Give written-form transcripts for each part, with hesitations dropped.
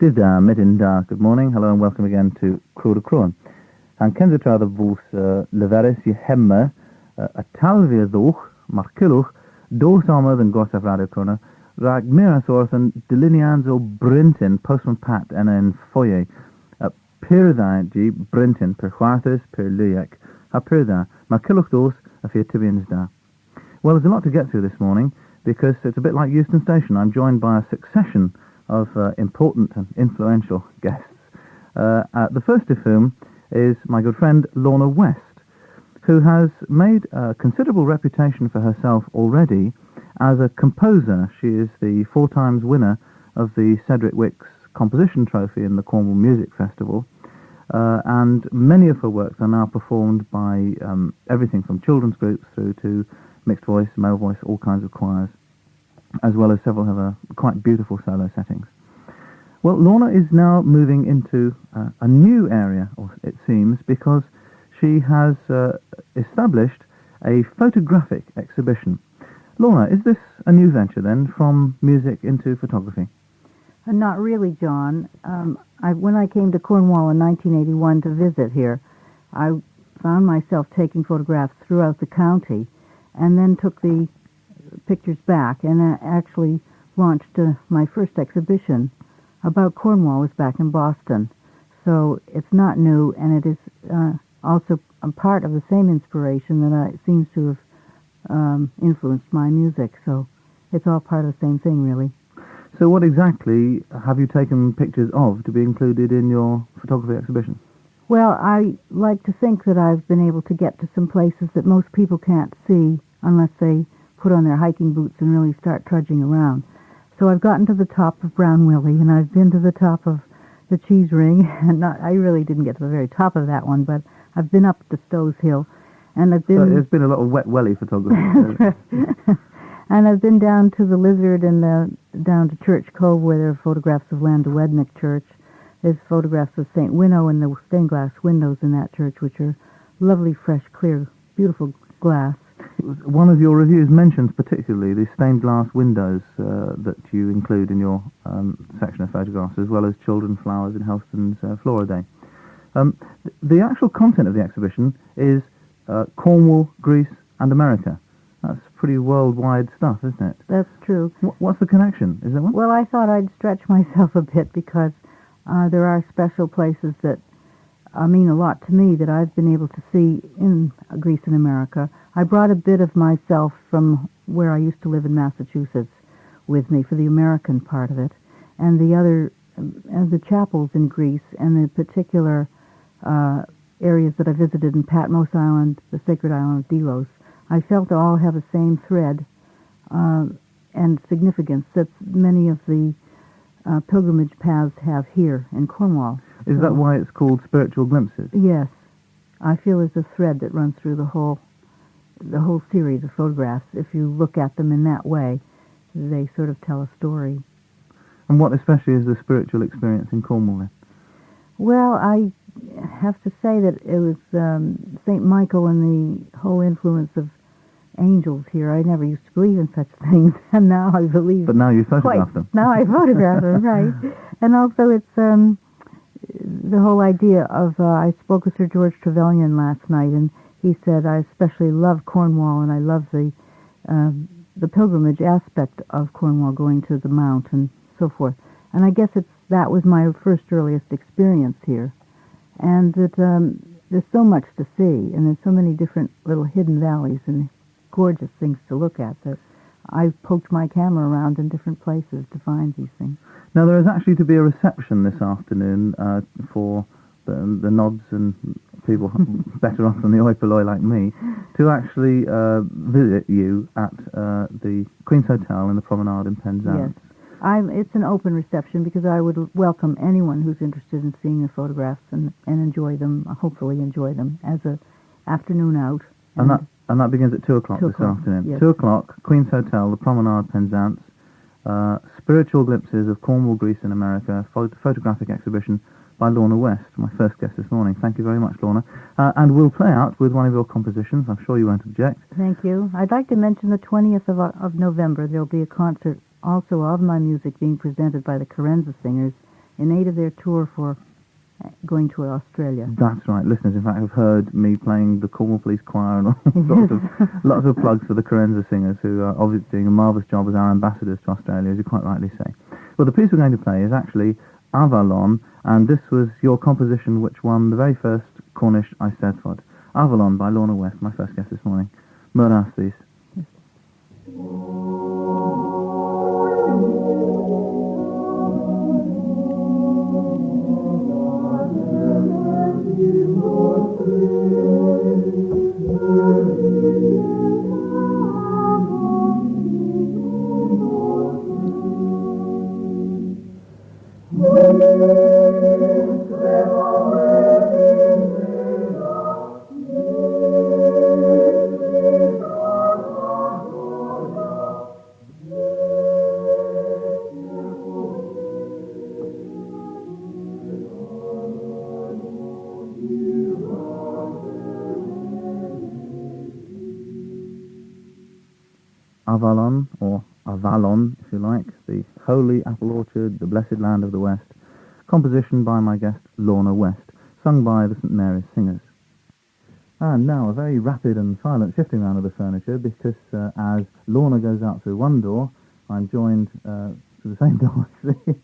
Tida, midin da. Good morning, hello and welcome again to Kroeder Kroghen. Han kende tra de vos leveris je hemme a talviadwch, mar kilwch, dos amad yn gorsaf Radio Cornwall, rag miras orthan delineans o Brinton, Postman Pat en yn foyer. Pyrda gi Brinton, per chwarthus, per luiec, a pyrda, mar kilwch dos a fir tibians da. Well, there's a lot to get through this morning, because it's a bit like Euston Station. I'm joined by a succession of important and influential guests. The first of whom is my good friend Lorna West, who has made a considerable reputation for herself already as a composer. She is the 4 times winner of the Cedric Wicks Composition Trophy in the Cornwall Music Festival, and many of her works are now performed by everything from children's groups through to mixed voice, male voice, all kinds of choirs, as well as several of her quite beautiful solo settings. Well, Lorna is now moving into a new area, or it seems, because she has established a photographic exhibition. Lorna, is this a new venture then, from music into photography? Not really, John. When I came to Cornwall in 1981 to visit here, I found myself taking photographs throughout the county, and then took the pictures back and actually launched my first exhibition about Cornwall. Was back in Boston. So it's not new, and it is also a part of the same inspiration that seems to have influenced my music. So it's all part of the same thing, really. So what exactly have you taken pictures of to be included in your photography exhibition? Well, I like to think that I've been able to get to some places that most people can't see unless they put on their hiking boots and really start trudging around. So I've gotten to the top of Brown Willie, and I've been to the top of the Cheese Ring, and I really didn't get to the very top of that one, but I've been up to Stowe's Hill, and I've been... So there's been a lot of wet welly photography. And I've been down to the Lizard and down to Church Cove, where there are photographs of Llandywednick Church. There's photographs of St. Winnow and the stained glass windows in that church, which are lovely, fresh, clear, beautiful glass. One of your reviews mentions particularly the stained glass windows that you include in your section of photographs, as well as children flowers in Helston's Flora Day. The actual content of the exhibition is Cornwall, Greece and America. That's pretty worldwide stuff, isn't it? That's true. What's the connection? Is there one? Well, I thought I'd stretch myself a bit, because there are special places that mean a lot to me that I've been able to see in Greece and America. I brought a bit of myself from where I used to live in Massachusetts with me for the American part of it, and the chapels in Greece and the particular areas that I visited in Patmos Island, the sacred island of Delos. I felt they all have the same thread and significance that many of the pilgrimage paths have here in Cornwall. Is that why it's called Spiritual Glimpses? Yes. I feel there's a thread that runs through the whole series of photographs. If you look at them in that way, they sort of tell a story. And what especially is the spiritual experience in Cornwall then? Well, I have to say that it was St. Michael and the whole influence of angels here. I never used to believe in such things, and now I believe. But now you photograph them. Now I photograph them, right. And also it's the whole idea of, I spoke with Sir George Trevelyan last night, and he said, I especially love Cornwall, and I love the pilgrimage aspect of Cornwall, going to the Mount and so forth. And I guess that was my first earliest experience here. And that there's so much to see, and there's so many different little hidden valleys and gorgeous things to look at, that I poked my camera around in different places to find these things. Now, there is actually to be a reception this afternoon for the nods and people better off than the oi polloi like me, to actually visit you at the Queen's Hotel in the Promenade in Penzance. Yes. It's an open reception, because I would welcome anyone who's interested in seeing the photographs and enjoy them, hopefully enjoy them, as an afternoon out. And that begins at 2 o'clock this afternoon. Yes. 2 o'clock, Queen's Hotel, the Promenade, Penzance. Spiritual Glimpses of Cornwall, Greece and America, photographic exhibition by Lorna West, my first guest this morning. Thank you very much, Lorna. And we'll play out with one of your compositions. I'm sure you won't object. Thank you. I'd like to mention the 20th of November. There'll be a concert also of my music being presented by the Carenza Singers in aid of their tour for going to Australia. That's right. Listeners, in fact, have heard me playing the Cornwall Police Choir and all lots of plugs for the Carenza singers, who are obviously doing a marvellous job as our ambassadors to Australia, as you quite rightly say. Well, the piece we're going to play is actually Avalon, and this was your composition which won the very first Cornish Eisteddfod. Avalon by Lorna West, my first guest this morning. Muras, please. Avalon, or Avalon, if you like, the holy apple orchard, the blessed land of the West, composition by my guest Lorna West, sung by the St. Mary's Singers. And now a very rapid and silent shifting round of the furniture, because as Lorna goes out through one door, I'm joined through the same door, actually,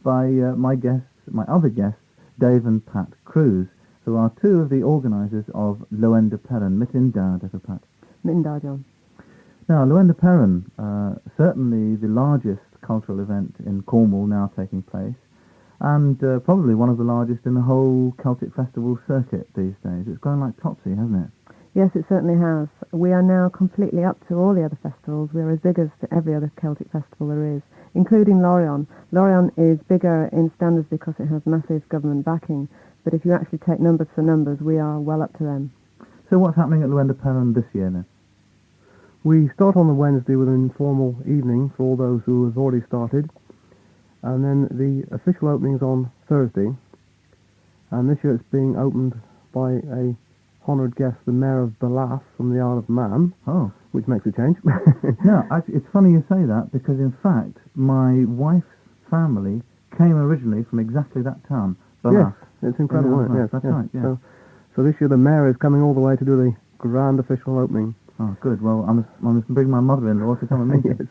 by my other guests, Dave and Pat Cruz, who are two of the organisers of Loenda Perrin, Mitin Da, Pat. Mitin Da, John. Now, Loenda Perrin, certainly the largest cultural event in Cornwall now taking place, and probably one of the largest in the whole Celtic festival circuit these days. It's grown like Topsy, hasn't it? Yes, it certainly has. We are now completely up to all the other festivals. We're as big as every other Celtic festival there is, including Lorient. Lorient is bigger in standards because it has massive government backing, but if you actually take numbers for numbers, we are well up to them. So what's happening at Loenda Perrin this year then? We start on the Wednesday with an informal evening for all those who have already started, and then the official opening is on Thursday, and this year it's being opened by a honoured guest, the Mayor of Ballath from the Isle of Man, which makes a change. No, it's funny you say that, because in fact my wife's family came originally from exactly that town, Ballath. Yes, it's incredible, isn't it? Yes, that's right, yeah. So this year the Mayor is coming all the way to do the grand official opening. Oh, good. Well, I must bring my mother-in-law to come and meet us.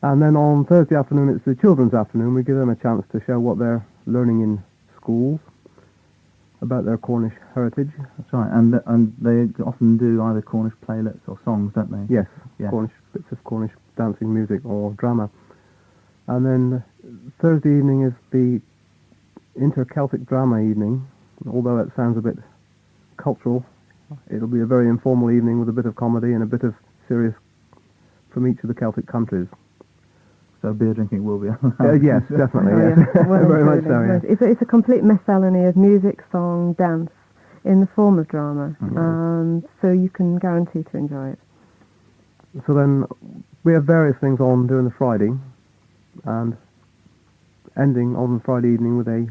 And then on Thursday afternoon, it's the children's afternoon. We give them a chance to show what they're learning in schools about their Cornish heritage. That's right. And they often do either Cornish playlets or songs, don't they? Yes. Cornish bits of Cornish dancing music or drama. And then Thursday evening is the inter-Celtic drama evening. Although it sounds a bit cultural, it'll be a very informal evening with a bit of comedy and a bit of serious from each of the Celtic countries. So beer drinking will be allowed. Yes, definitely. Oh, yes. yeah. Well, very much so, yes. It's a complete miscellany of music, song, dance in the form of drama, so you can guarantee to enjoy it. So then we have various things on during the Friday, and ending on Friday evening with a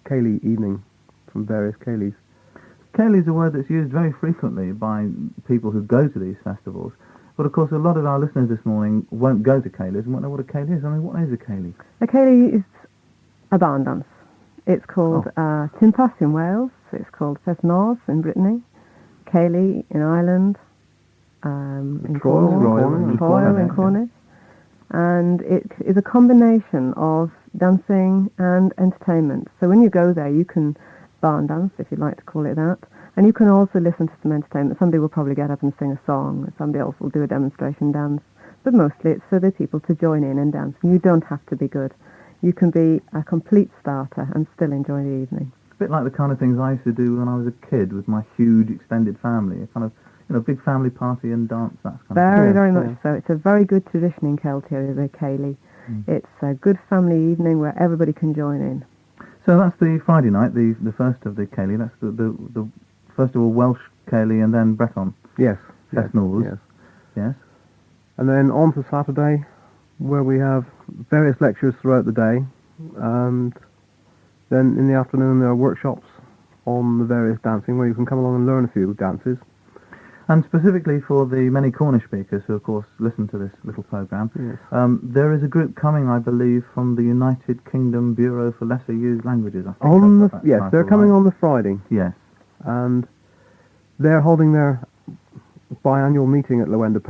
ceilidh evening from various ceilidhs. Ceilidh is a word that's used very frequently by people who go to these festivals, but of course a lot of our listeners this morning won't go to ceilidhs and won't know what a ceilidh is. I mean, what is a ceilidh? A ceilidh is a barn dance. It's called Timpas in Wales, it's called Fethnos in Brittany, ceilidh in Ireland, in Cornwall in Cornish, and it is a combination of dancing and entertainment. So when you go there, you can barn dance, if you'd like to call it that, and you can also listen to some entertainment. Somebody will probably get up and sing a song, somebody else will do a demonstration dance, but mostly it's for the people to join in and dance. You don't have to be good. You can be a complete starter and still enjoy the evening. It's a bit like the kind of things I used to do when I was a kid with my huge extended family, a kind of big family party and dance, that kind of thing. Very much so. It's a very good tradition in Celtic, the ceilidh. It's a good family evening where everybody can join in. So that's the Friday night, the first of the ceilidh. That's the first of all Welsh ceilidh and then Breton. Yes. Fethnos. Yes. And then on to Saturday, where we have various lectures throughout the day, and then in the afternoon there are workshops on the various dancing where you can come along and learn a few dances. And specifically for the many Cornish speakers who, of course, listen to this little programme, Yes. there is a group coming, I believe, from the United Kingdom Bureau for Lesser Used Languages. I think Yes, they're coming on the Friday. Yes. And they're holding their biannual meeting at Lewenda,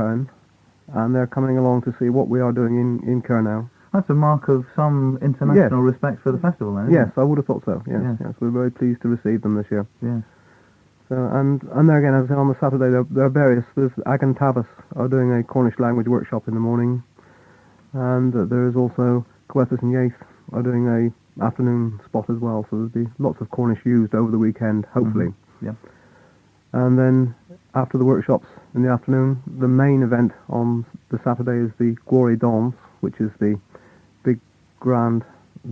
and they're coming along to see what we are doing in Kernewek. That's a mark of some international respect for the festival, then, isn't Yes, it? I would have thought so. Yes, Yes. yes, we're very pleased to receive them this year. Yes. So, and there again, as I said, on the Saturday, there are various. There's Tavis are doing a Cornish language workshop in the morning, and there is also Cwethus and Yates are doing a afternoon spot as well. So there'll be lots of Cornish used over the weekend, hopefully. Mm-hmm. Yeah. And then after the workshops in the afternoon, the main event on the Saturday is the Glory Dance, which is the big grand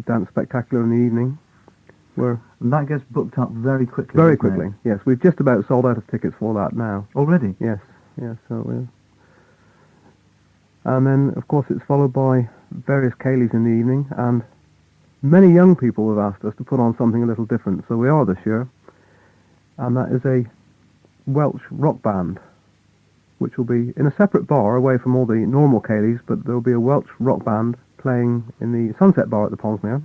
dance spectacular in the evening. And that gets booked up very quickly. Very doesn't quickly, it? yes. We've just about sold out of tickets for that now. Already? Yes, yes. So, and then, of course, it's followed by various ceilidhs in the evening, and many young people have asked us to put on something a little different. So we are this year, and that is a Welsh rock band, which will be in a separate bar away from all the normal ceilidhs, but there will be a Welsh rock band playing in the Sunset Bar at the Ponsmere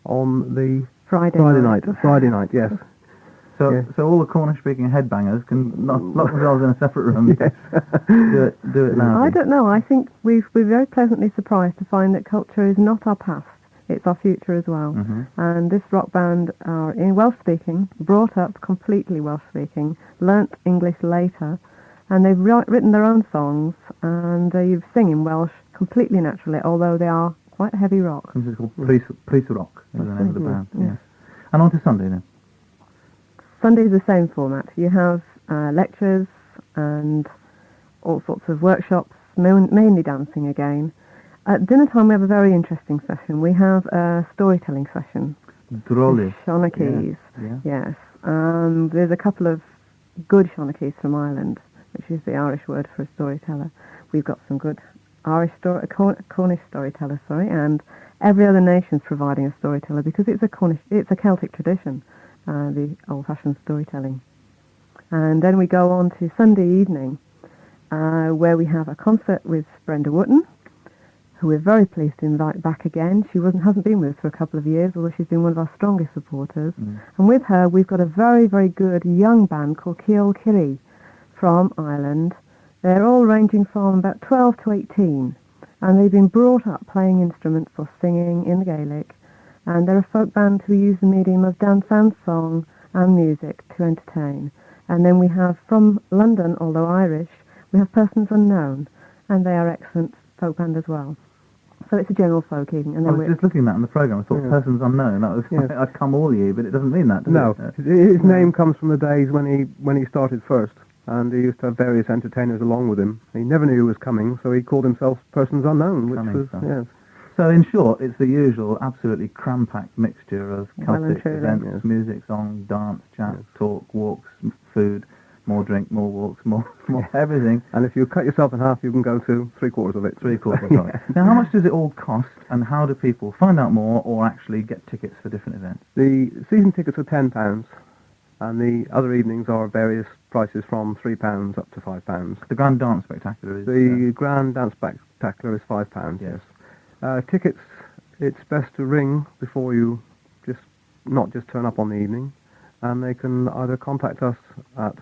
on the Friday night. Friday night, yes. So all the Cornish-speaking headbangers can lock themselves in a separate room. Yes. do it now. I don't know. I think we're very pleasantly surprised to find that culture is not our past. It's our future as well. Mm-hmm. And this rock band are in Welsh-speaking, brought up completely Welsh-speaking, learnt English later, and they've written their own songs, and they sing in Welsh completely naturally, although they are quite heavy rock. This is called Police Rock, is the name of the band. Yes. Yes. And on to Sunday then. Sunday is the same format. You have lectures and all sorts of workshops, mainly dancing again. At dinner time we have a very interesting session. We have a storytelling session. Drolly. Shonnakeys. Yeah. Yes. There's a couple of good Shonnakeys from Ireland, which is the Irish word for a storyteller. We've got some good Cornish storytellers, and every other nation's providing a storyteller because it's a Celtic tradition, the old-fashioned storytelling. And then we go on to Sunday evening, where we have a concert with Brenda Wootton, who we're very pleased to invite back again. She hasn't been with us for a couple of years, although she's been one of our strongest supporters. Mm. And with her, we've got a very, very good young band called Ciol Kiri from Ireland. They're all ranging from about 12 to 18, and they've been brought up playing instruments or singing in the Gaelic, and they're a folk band who use the medium of dance and song and music to entertain. And then we have from London, although Irish, we have Persons Unknown, and they are excellent folk band as well. So it's a general folk evening. And I then was just looking at that in the programme. I thought Persons Unknown. That was I'd come all ye, but it doesn't mean that, does No, it? his name comes from the days when he started first, and he used to have various entertainers along with him. He never knew who was coming, so he called himself Persons Unknown, which was So in short, it's the usual, absolutely cram-packed mixture of Celtic events, yes. music, song, dance, chat, talk, walks, food, more drink, more walks, more everything. And if you cut yourself in half, you can go to three-quarters of it. Three-quarters of it. Now, how much does it all cost, and how do people find out more or actually get tickets for different events? The season tickets are £10, and the other evenings are various prices from £3 up to £5. The Grand Dance Spectacular is... The Grand Dance Spectacular is £5, yes. Tickets, it's best to ring before you not just turn up on the evening, and they can either contact us at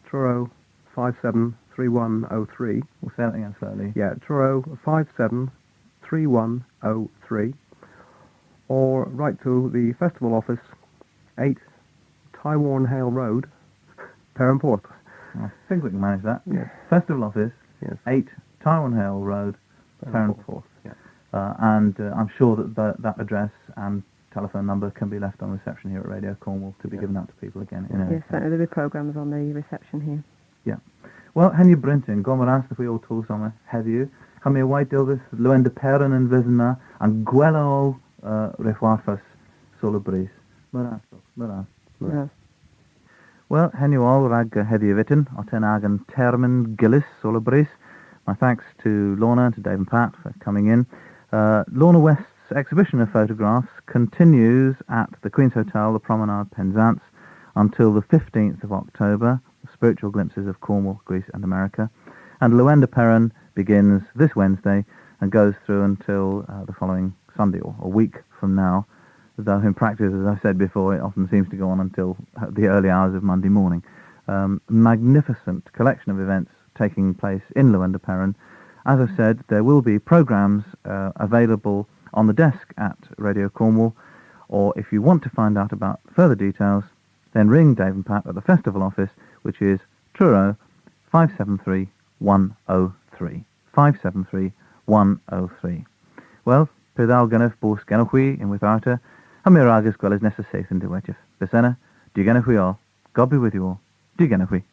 Truro 573103. We'll say that again slowly. Yeah, Truro 573103, or write to the festival office, 8 Tyward Hale Road, Perranporth. I think we can manage that. Yes. Festival office, Yes. 8 Tyward Hale Road, Perranporth. Yeah. And I'm sure that address and telephone number can be left on reception here at Radio Cornwall to be given out to people again. Yes, certainly there'll be programmes on the reception here. Yeah. Well, Henry Brinton, Gomer asked if we all told some heddiw. Come here, White Dilvis, Lewenda Perrin and Visna, and Gwello Rehuarfas Solabris. Maras. Yes. Well, Henry all rag heddiw vitin, Oten agan Termin Gillis Solabris. My thanks to Lorna and to Dave and Pat for coming in. Lorna West's exhibition of photographs continues at the Queen's Hotel, the Promenade, Penzance, until the 15th of October. The spiritual glimpses of Cornwall, Greece and America. And Luenda Perrin begins this Wednesday and goes through until the following Sunday, or a week from now, though in practice, as I said before, it often seems to go on until the early hours of Monday morning. Magnificent collection of events taking place in Luenda Perrin. As I said, there will be programmes available on the desk at Radio Cornwall, or if you want to find out about further details, then ring Dave and Pat at the festival office, which is Truro 573 103. 573 103. Wel, pe ddal gynnaf bws gennych wi yn wytharta, a mi ragus gwelys nesa seith yn diwedif. Besena, di gennych wi all. God be with you all. Di gennych wi.